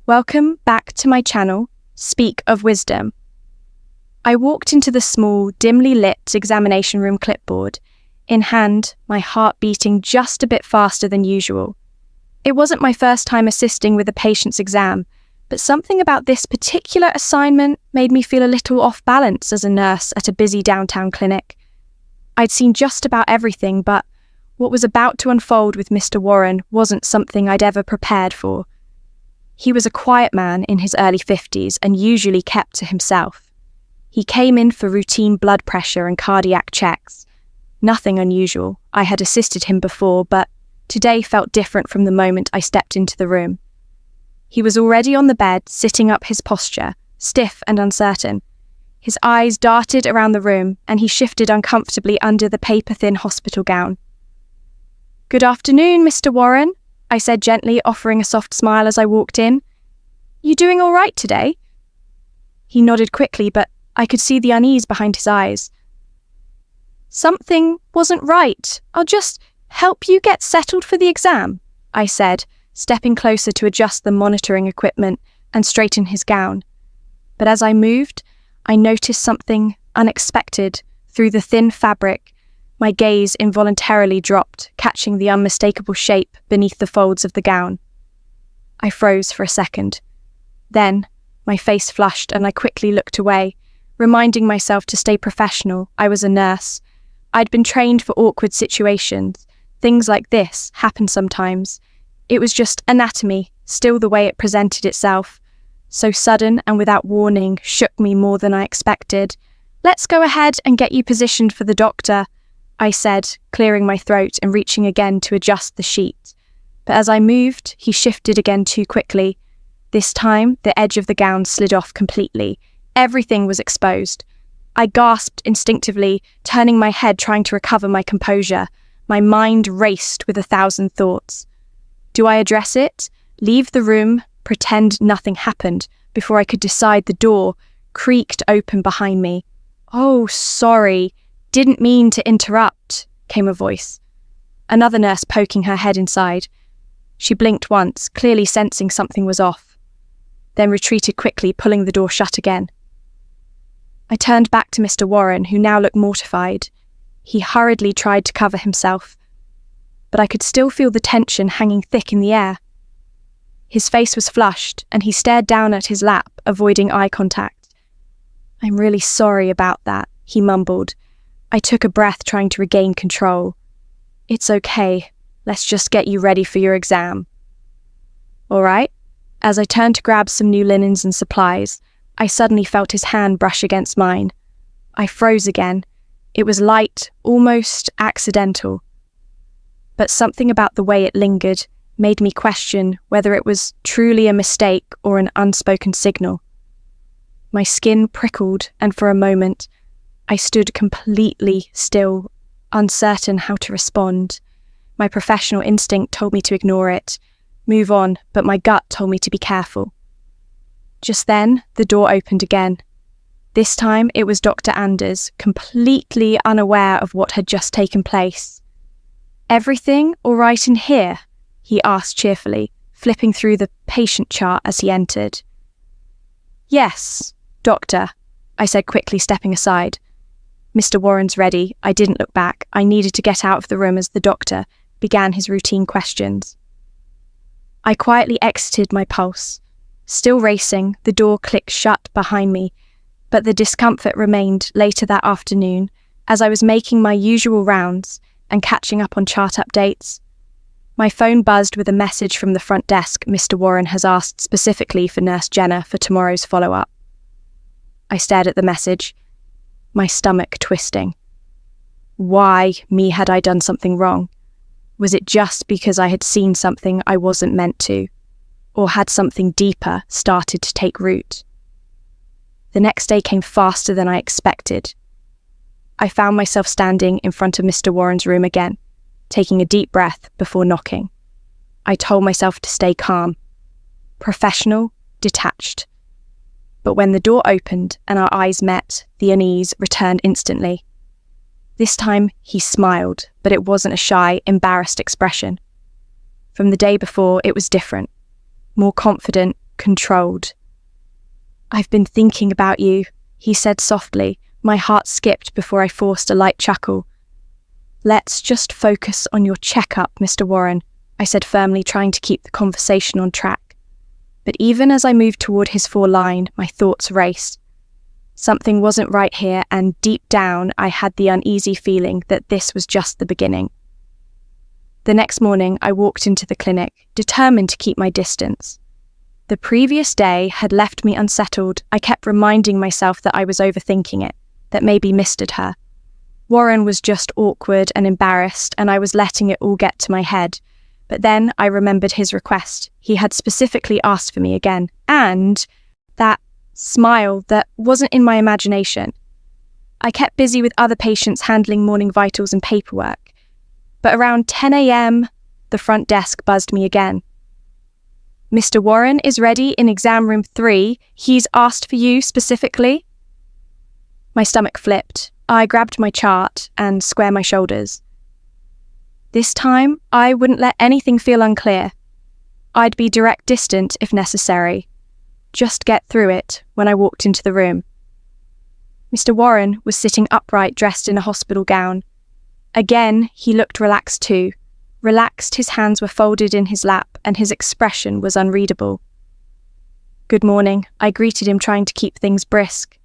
Welcome back to my channel, Speak of Wisdom. I walked into the small, dimly lit examination room clipboard, in hand, my heart beating just a bit faster than usual. It wasn't my first time assisting with a patient's exam, but something about this particular assignment made me feel a little off balance as a nurse at a busy downtown clinic. I'd seen just about everything, but what was about to unfold with Mr. Warren wasn't something I'd ever prepared for. He was a quiet man in his early 50s and usually kept to himself. He came in for routine blood pressure and cardiac checks. Nothing unusual. I had assisted him before, but today felt different from the moment I stepped into the room. He was already on the bed, sitting up, his posture, stiff and uncertain. His eyes darted around the room, and he shifted uncomfortably under the paper-thin hospital gown. "Good afternoon, Mr. Warren," I said gently, offering a soft smile as I walked in. "You doing all right today?" He nodded quickly, but I could see the unease behind his eyes. "Something wasn't right. I'll just help you get settled for the exam," I said, stepping closer to adjust the monitoring equipment and straighten his gown. But as I moved, I noticed something unexpected through the thin fabric. My gaze involuntarily dropped, catching the unmistakable shape beneath the folds of the gown. I froze for a second. Then, my face flushed and I quickly looked away, reminding myself to stay professional. I was a nurse. I'd been trained for awkward situations. Things like this happen sometimes. It was just anatomy, still the way it presented itself. So sudden and without warning, shook me more than I expected. "Let's go ahead and get you positioned for the doctor," I said, clearing my throat and reaching again to adjust the sheet. But as I moved, he shifted again too quickly. This time, the edge of the gown slid off completely. Everything was exposed. I gasped instinctively, turning my head trying to recover my composure. My mind raced with 1,000 thoughts. Do I address it? Leave the room? Pretend nothing happened? Before I could decide, the door creaked open behind me. "Oh, sorry. Didn't mean to interrupt," came a voice. Another nurse poking her head inside. She blinked once, clearly sensing something was off, then retreated quickly, pulling the door shut again. I turned back to Mr. Warren, who now looked mortified. He hurriedly tried to cover himself, but I could still feel the tension hanging thick in the air. His face was flushed, and he stared down at his lap, avoiding eye contact. "I'm really sorry about that," he mumbled. I took a breath, trying to regain control. "It's okay. Let's just get you ready for your exam." "All right." As I turned to grab some new linens and supplies, I suddenly felt his hand brush against mine. I froze again. It was light, almost accidental. But something about the way it lingered made me question whether it was truly a mistake or an unspoken signal. My skin prickled, and for a moment, I stood completely still, uncertain how to respond. My professional instinct told me to ignore it, move on, but my gut told me to be careful. Just then, the door opened again. This time, it was Dr. Anders, completely unaware of what had just taken place. "Everything all right in here?" he asked cheerfully, flipping through the patient chart as he entered. "Yes, doctor," I said quickly, stepping aside. "Mr. Warren's ready." I didn't look back. I needed to get out of the room as the doctor began his routine questions. I quietly exited, my pulse still racing. The door clicked shut behind me, but the discomfort remained later that afternoon as I was making my usual rounds and catching up on chart updates. My phone buzzed with a message from the front desk. "Mr. Warren has asked specifically for Nurse Jenna for tomorrow's follow-up." I stared at the message, my stomach twisting. Why me? Had I done something wrong? Was it just because I had seen something I wasn't meant to? Or had something deeper started to take root? The next day came faster than I expected. I found myself standing in front of Mr. Warren's room again, taking a deep breath before knocking. I told myself to stay calm, professional, detached. But when the door opened and our eyes met, the unease returned instantly. This time, he smiled, but it wasn't a shy, embarrassed expression. From the day before, it was different. More confident, controlled. "I've been thinking about you," he said softly. My heart skipped before I forced a light chuckle. "Let's just focus on your checkup, Mr. Warren," I said firmly, trying to keep the conversation on track. But even as I moved toward his 4-line, my thoughts raced. Something wasn't right here, and deep down I had the uneasy feeling that this was just the beginning. The next morning, I walked into the clinic, determined to keep my distance. The previous day had left me unsettled. I kept reminding myself that I was overthinking it, that maybe misted her. Warren was just awkward and embarrassed, and I was letting it all get to my head. But then I remembered his request. He had specifically asked for me again, and that smile that wasn't in my imagination. I kept busy with other patients handling morning vitals and paperwork. But around 10 a.m., the front desk buzzed me again. "Mr. Warren is ready in exam room 3. He's asked for you specifically." My stomach flipped. I grabbed my chart and squared my shoulders. This time, I wouldn't let anything feel unclear. I'd be direct distant if necessary. Just get through it when I walked into the room. Mr. Warren was sitting upright, dressed in a hospital gown. Again, he looked relaxed too. Relaxed, his hands were folded in his lap, and his expression was unreadable. "Good morning," I greeted him, trying to keep things brisk.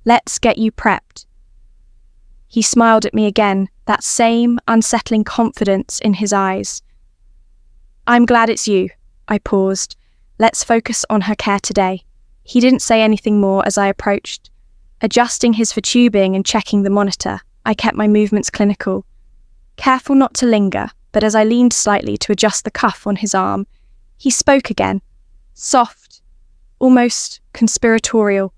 "Let's get you prepped." He smiled at me again, that same unsettling confidence in his eyes. "I'm glad it's you." I paused. "Let's focus on her care today." He didn't say anything more as I approached. Adjusting his for tubing and checking the monitor, I kept my movements clinical. Careful not to linger, but as I leaned slightly to adjust the cuff on his arm, he spoke again. Soft, almost conspiratorial.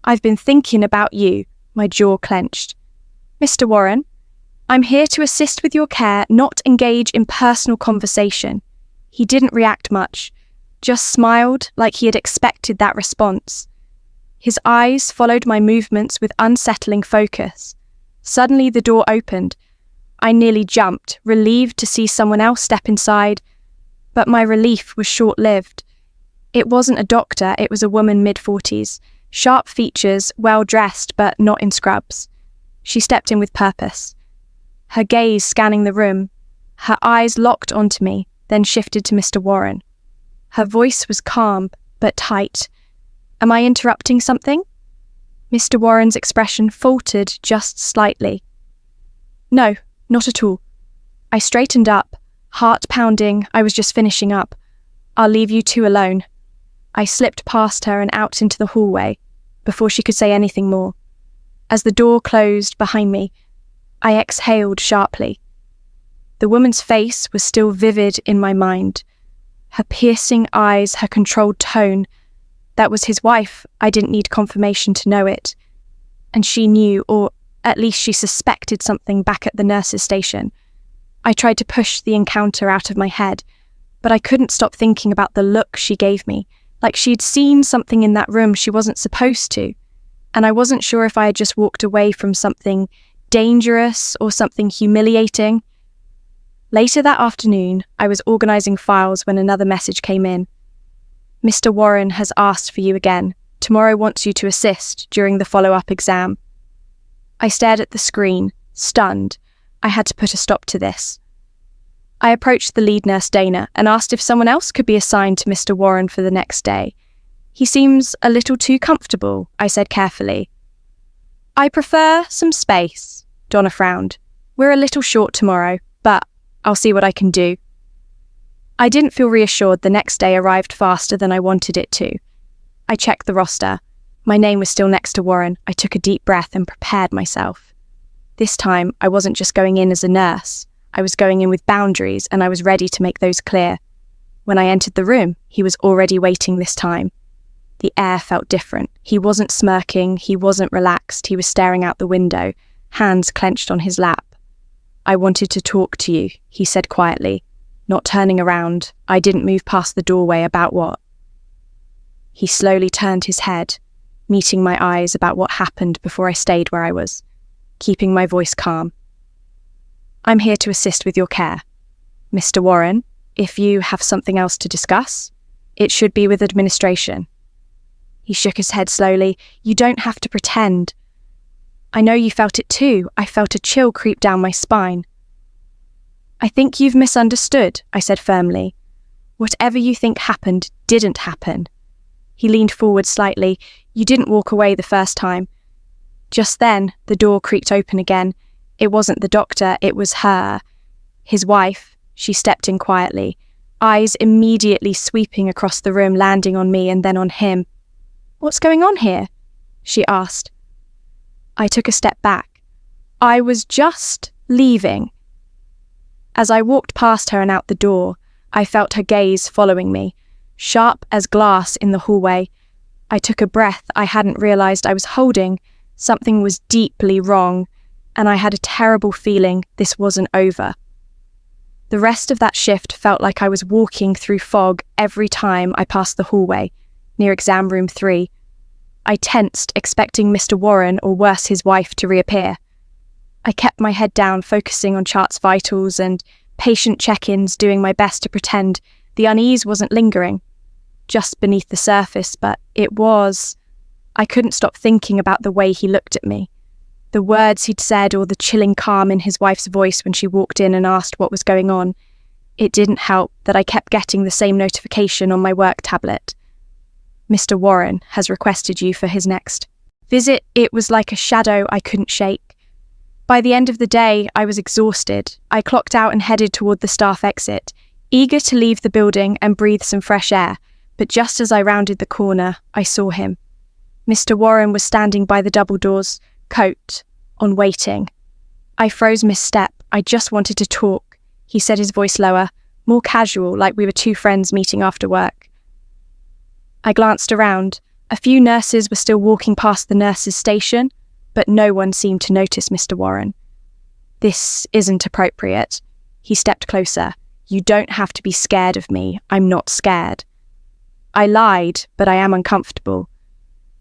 "I've been thinking about you." My jaw clenched. "Mr. Warren, I'm here to assist with your care, not engage in personal conversation." He didn't react much, just smiled like he had expected that response. His eyes followed my movements with unsettling focus. Suddenly the door opened. I nearly jumped, relieved to see someone else step inside, but my relief was short-lived. It wasn't a doctor, it was a woman mid-40s. Sharp features, well-dressed, but not in scrubs. She stepped in with purpose. Her gaze scanning the room, her eyes locked onto me, then shifted to Mr. Warren. Her voice was calm, but tight. "Am I interrupting something?" Mr. Warren's expression faltered just slightly. "No, not at all." I straightened up, heart pounding. I was just finishing up. "I'll leave you two alone." I slipped past her and out into the hallway before she could say anything more. As the door closed behind me, I exhaled sharply. The woman's face was still vivid in my mind. Her piercing eyes, her controlled tone. That was his wife. I didn't need confirmation to know it. And she knew, or at least she suspected something back at the nurse's station. I tried to push the encounter out of my head, but I couldn't stop thinking about the look she gave me. Like she'd seen something in that room she wasn't supposed to, and I wasn't sure if I had just walked away from something dangerous or something humiliating. Later that afternoon, I was organising files when another message came in. "Mr. Warren has asked for you again. Tomorrow wants you to assist during the follow-up exam." I stared at the screen, stunned. I had to put a stop to this. I approached the lead nurse, Dana, and asked if someone else could be assigned to Mr. Warren for the next day. "He seems a little too comfortable," I said carefully. "I prefer some space," Donna frowned. "We're a little short tomorrow, but I'll see what I can do." I didn't feel reassured. The next day arrived faster than I wanted it to. I checked the roster. My name was still next to Warren. I took a deep breath and prepared myself. This time, I wasn't just going in as a nurse. I was going in with boundaries, and I was ready to make those clear. When I entered the room, he was already waiting this time. The air felt different. He wasn't smirking, he wasn't relaxed, he was staring out the window, hands clenched on his lap. "I wanted to talk to you," he said quietly. Not turning around, I didn't move past the doorway. "About what?" He slowly turned his head, meeting my eyes. "About what happened before I stayed where I was," keeping my voice calm. "I'm here to assist with your care. Mr. Warren, if you have something else to discuss, It should be with administration. He shook his head slowly. You don't have to pretend. I know you felt it too. I felt a chill creep down my spine. I think you've misunderstood, I said firmly. Whatever you think happened didn't happen. He leaned forward slightly. You didn't walk away the first time. Just then, the door creaked open again. It wasn't the doctor, it was her. His wife. She stepped in quietly, eyes immediately sweeping across the room, landing on me and then on him. What's going on here? She asked. I took a step back. I was just leaving. As I walked past her and out the door, I felt her gaze following me, sharp as glass in the hallway. I took a breath I hadn't realized I was holding. Something was deeply wrong, and I had a terrible feeling this wasn't over. The rest of that shift felt like I was walking through fog every time I passed the hallway, near exam room 3. I tensed, expecting Mr. Warren or worse his wife to reappear. I kept my head down, focusing on charts vitals and patient check-ins, doing my best to pretend the unease wasn't lingering, just beneath the surface, but it was. I couldn't stop thinking about the way he looked at me, the words he'd said or the chilling calm in his wife's voice when she walked in and asked what was going on. It didn't help that I kept getting the same notification on my work tablet. Mr. Warren has requested you for his next visit. It was like a shadow I couldn't shake. By the end of the day, I was exhausted. I clocked out and headed toward the staff exit, eager to leave the building and breathe some fresh air. But just as I rounded the corner, I saw him. Mr. Warren was standing by the double doors, coat on, waiting. I froze mid-step. I just wanted to talk, he said, his voice lower, more casual, like we were two friends meeting after work. I glanced around. A few nurses were still walking past the nurses' station, but no one seemed to notice Mr. Warren. This isn't appropriate. He stepped closer. You don't have to be scared of me. I'm not scared. I lied, but I am uncomfortable.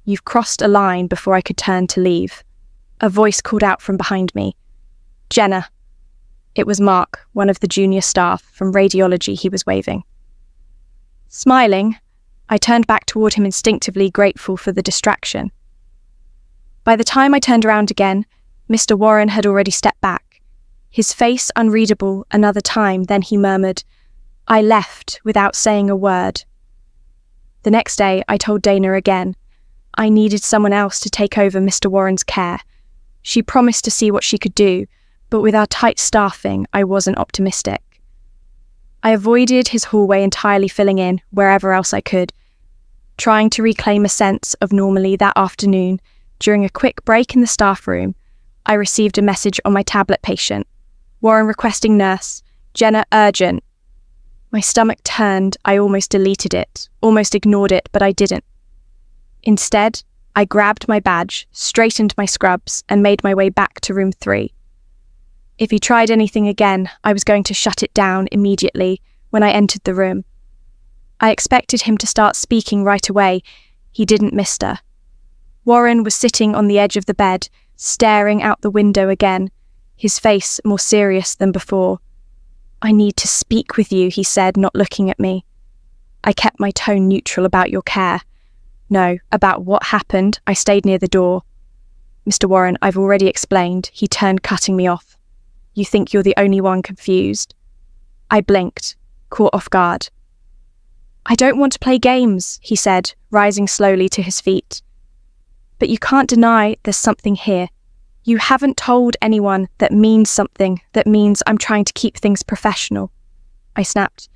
You've crossed a line before I could turn to leave. A voice called out from behind me. Jenna. It was Mark, one of the junior staff from radiology he was waving. Smiling, I turned back toward him, instinctively grateful for the distraction. By the time I turned around again, Mr. Warren had already stepped back. His face unreadable another time, then he murmured, I left without saying a word. The next day, I told Dana again. I needed someone else to take over Mr. Warren's care. She promised to see what she could do, but with our tight staffing, I wasn't optimistic. I avoided his hallway entirely, filling in wherever else I could, trying to reclaim a sense of normalcy. That afternoon, during a quick break in the staff room, I received a message on my tablet. Patient. Warren requesting nurse. Jenna urgent. My stomach turned. I almost deleted it, almost ignored it, but I didn't. Instead, I grabbed my badge, straightened my scrubs, and made my way back to room 3. If he tried anything again, I was going to shut it down immediately when I entered the room. I expected him to start speaking right away. He didn't, mister. Warren was sitting on the edge of the bed, staring out the window again, his face more serious than before. I need to speak with you, he said, not looking at me. I kept my tone neutral. About your care. No, about what happened. I stayed near the door. Mr. Warren, I've already explained. He turned, cutting me off. You think you're the only one confused? I blinked, caught off guard. I don't want to play games, he said, rising slowly to his feet. But you can't deny there's something here. You haven't told anyone. That means something. That means I'm trying to keep things professional. I snapped.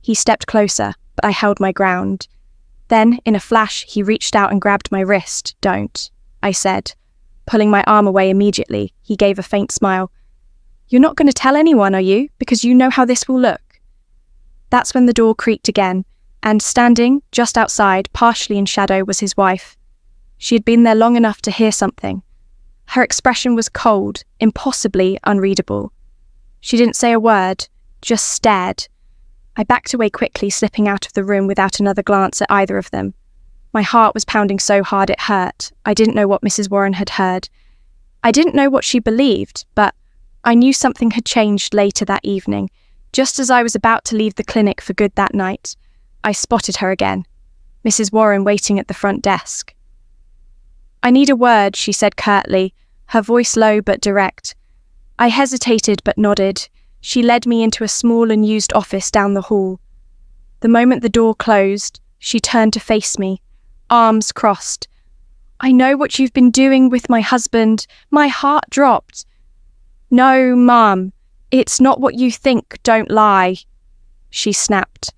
He stepped closer, but I held my ground. Then, in a flash, he reached out and grabbed my wrist. Don't, I said, pulling my arm away immediately. He gave a faint smile. You're not going to tell anyone, are you? Because you know how this will look. That's when the door creaked again, and standing just outside, partially in shadow, was his wife. She had been there long enough to hear something. Her expression was cold, impossibly unreadable. She didn't say a word, just stared. I backed away quickly, slipping out of the room without another glance at either of them. My heart was pounding so hard it hurt. I didn't know what Mrs. Warren had heard. I didn't know what she believed, but I knew something had changed later that evening. Just as I was about to leave the clinic for good that night, I spotted her again, Mrs. Warren waiting at the front desk. "I need a word," she said curtly, her voice low but direct. I hesitated but nodded. She led me into a small and used office down the hall. The moment the door closed, she turned to face me, arms crossed. "I know what you've been doing with my husband." My heart dropped. "No, Mum, it's not what you think, don't lie," she snapped.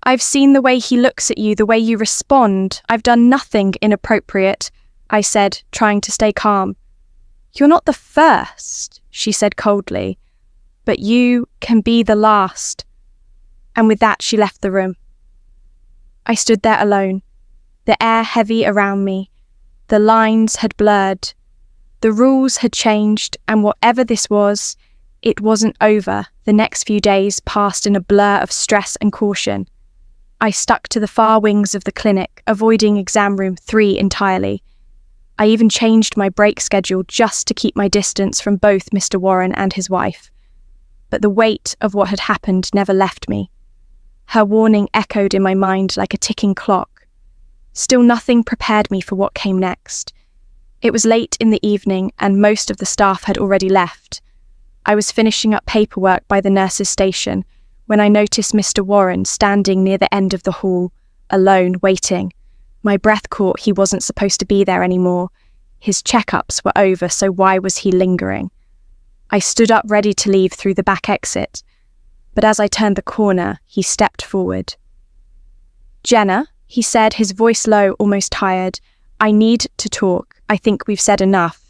"I've seen the way he looks at you, the way you respond. I've done nothing inappropriate," I said, trying to stay calm. "You're not the first," she said coldly, "but you can be the last." And with that, she left the room. I stood there alone, the air heavy around me. The lines had blurred. The rules had changed, and whatever this was, it wasn't over. The next few days passed in a blur of stress and caution. I stuck to the far wings of the clinic, avoiding exam room 3 entirely. I even changed my break schedule just to keep my distance from both Mr. Warren and his wife. But the weight of what had happened never left me. Her warning echoed in my mind like a ticking clock. Still nothing prepared me for what came next. It was late in the evening and most of the staff had already left. I was finishing up paperwork by the nurse's station when I noticed Mr. Warren standing near the end of the hall, alone, waiting. My breath caught. He wasn't supposed to be there anymore. His checkups were over, so why was he lingering? I stood up ready to leave through the back exit, but as I turned the corner, he stepped forward. "Jenna," he said, his voice low, almost tired, "I need to talk. I think we've said enough."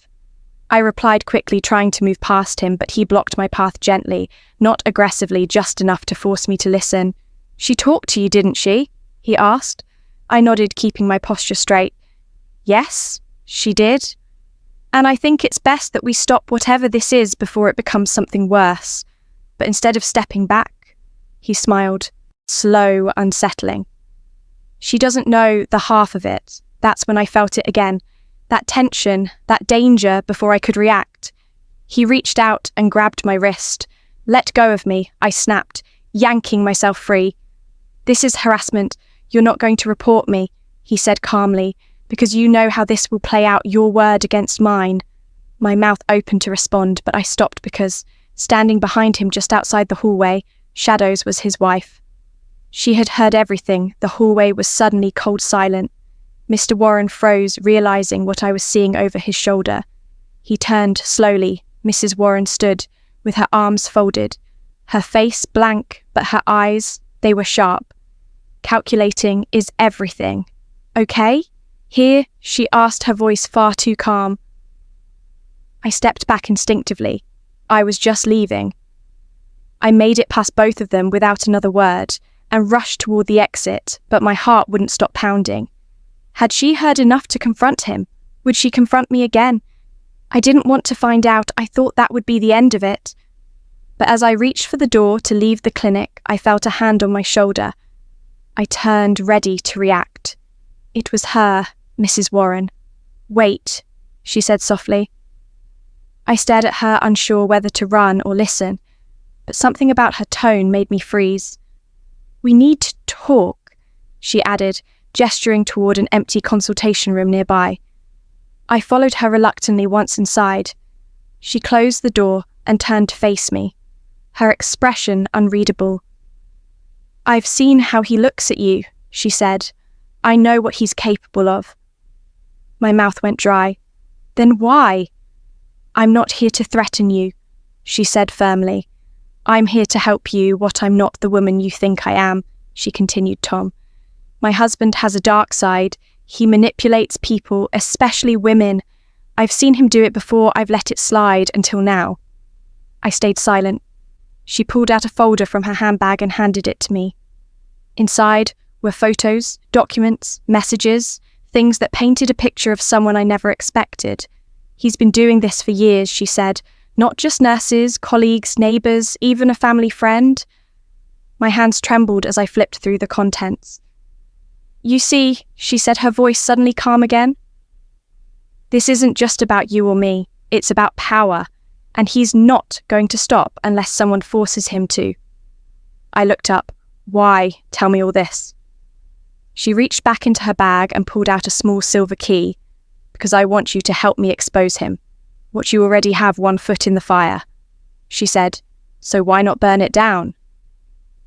I replied quickly, trying to move past him, but he blocked my path gently, not aggressively, just enough to force me to listen. "She talked to you, didn't she?" he asked. I nodded, keeping my posture straight. "Yes, she did. And I think it's best that we stop whatever this is before it becomes something worse." But instead of stepping back, he smiled, slow, unsettling. "She doesn't know the half of it." That's when I felt it again. That tension, that danger before I could react. He reached out and grabbed my wrist. "Let go of me," I snapped, yanking myself free. "This is harassment. You're not going to report me," he said calmly, "because you know how this will play out, your word against mine." My mouth opened to respond, but I stopped because, standing behind him just outside the hallway, Shadows was his wife. She had heard everything. The hallway was suddenly cold silent. Mr. Warren froze, realizing what I was seeing over his shoulder. He turned slowly. Mrs. Warren stood, with her arms folded, her face blank, but her eyes, they were sharp. "Calculating is everything. Okay? Here?" she asked, her voice far too calm. I stepped back instinctively. I was just leaving. I made it past both of them without another word and rushed toward the exit, but my heart wouldn't stop pounding. Had she heard enough to confront him? Would she confront me again? I didn't want to find out. I thought that would be the end of it. But as I reached for the door to leave the clinic, I felt a hand on my shoulder. I turned, ready to react. It was her, Mrs. Warren. "Wait," she said softly. I stared at her, unsure whether to run or listen, but something about her tone made me freeze. "We need to talk," she added, gesturing toward an empty consultation room nearby. I followed her reluctantly once inside. She closed the door and turned to face me, her expression unreadable. "I've seen how he looks at you," she said. "I know what he's capable of." My mouth went dry. "Then why?" "I'm not here to threaten you," she said firmly. "I'm here to help you, what I'm not the woman you think I am," she continued, Tom. "My husband has a dark side. He manipulates people, especially women. I've seen him do it before. I've let it slide until now." I stayed silent. She pulled out a folder from her handbag and handed it to me. Inside were photos, documents, messages, things that painted a picture of someone I never expected. "He's been doing this for years," she said. "Not just nurses, colleagues, neighbours, even a family friend." My hands trembled as I flipped through the contents. "You see," she said, her voice suddenly calm again. "This isn't just about you or me. It's about power, and he's not going to stop unless someone forces him to." I looked up. "Why? Tell me all this." She reached back into her bag and pulled out a small silver key. "Because I want you to help me expose him. What you already have one foot in the fire," she said. "So why not burn it down?"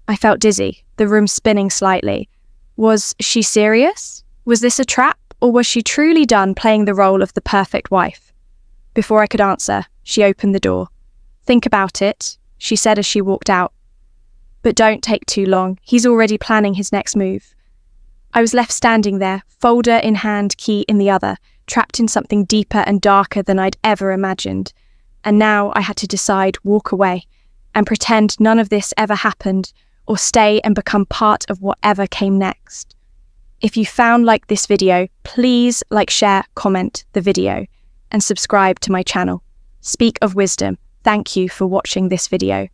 I felt dizzy, the room spinning slightly. Was she serious? Was this a trap, or was she truly done playing the role of the perfect wife? Before I could answer, she opened the door. "Think about it," she said as she walked out. "But don't take too long. He's already planning his next move." I was left standing there, folder in hand, key in the other, trapped in something deeper and darker than I'd ever imagined. And now I had to decide, walk away, and pretend none of this ever happened, or stay and become part of whatever came next. If you found this video, please share, comment the video, and subscribe to my channel. Speak of wisdom. Thank you for watching this video.